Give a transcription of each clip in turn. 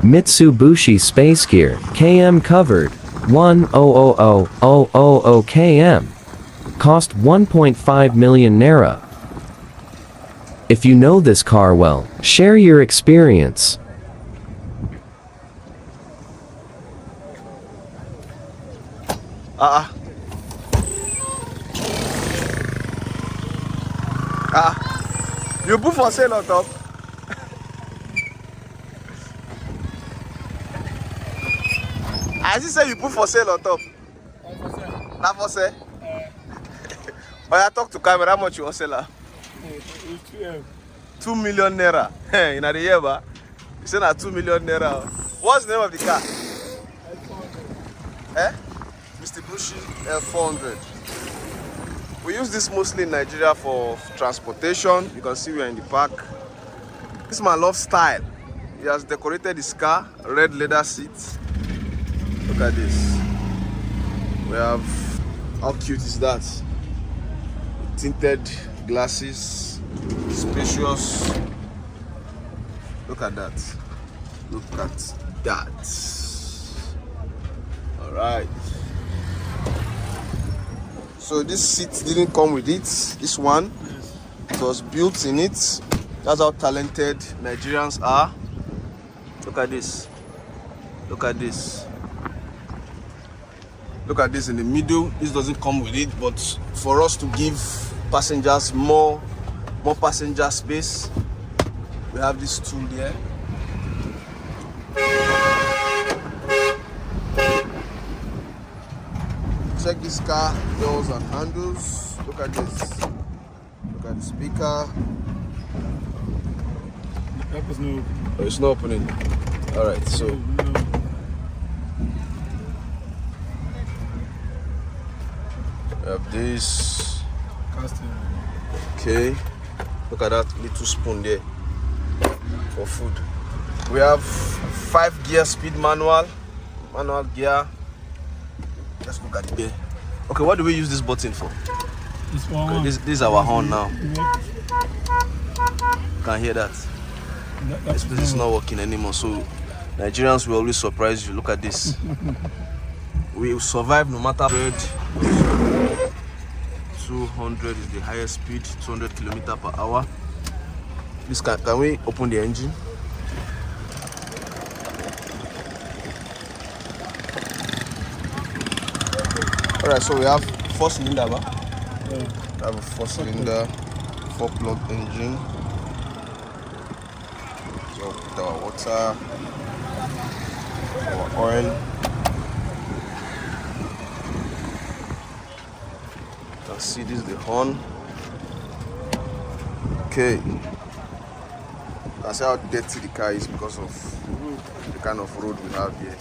Mitsubishi Space Gear, KM covered, 1000000 KM. Cost 1.5 million naira. If you know this car well, share your experience. You put for sale on top? I just say you put for sale on top. Not for sale. Oh, I talk to camera. How much you want sell her? 2 million naira. In the year, ba? You say na 2 million naira. What's the name of the car? L400. Mitsubishi L400. We use this mostly in Nigeria for transportation. You can see we are in the park. This man loves style. He has decorated his car, red leather seats. Look at this. We have, how cute is that? Tinted glasses, spacious. Look at that. Look at that. All right. So this seat didn't come with it. This one, it was built in it. That's how talented Nigerians are. Look at this. Look at this. Look at this in the middle. This doesn't come with it, but for us to give passengers more passenger space, we have this tool here. Check this car doors and handles. Look at this. Look at the speaker. Oh, it's not opening. All right, so we have this. Okay, look at that little spoon there for food. We have 5-gear speed manual gear. Let's look at it there. Okay, what do we use this button for? Okay, this is our horn now. You can hear that. This place is not working anymore, so Nigerians will always surprise you. Look at this. We will survive no matter what. 200 is the highest speed, 200 km/h. This can we open the engine? Alright, so we have 4-cylinder, we have a 4-cylinder, 4-plug engine. So put our water, our oil. You can see this is the horn. Okay. You can see how dirty the car is because of the kind of road we have here.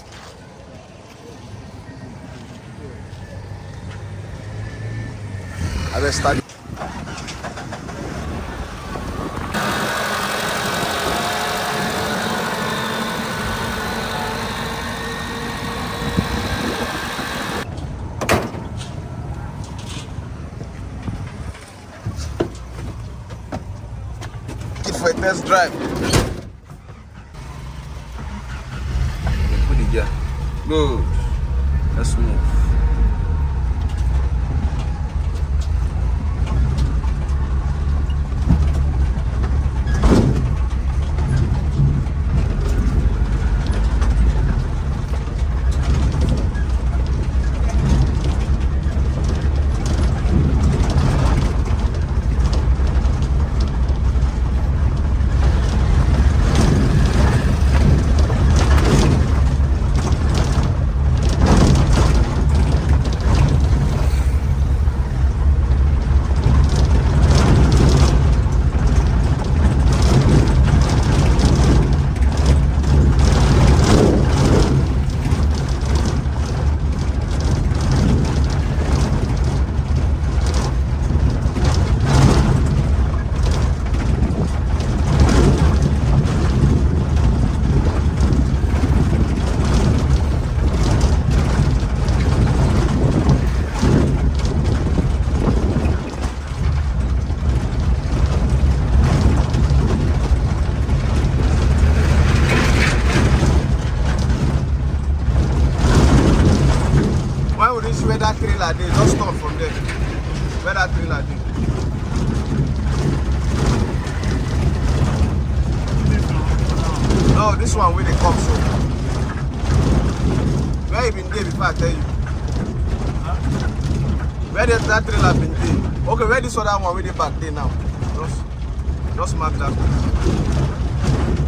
Let's start. For a test drive. Put it here. Good. Let's move. day before I tell you? Where that trailer been there? Okay, where this other one with the back there now? Just mark that place.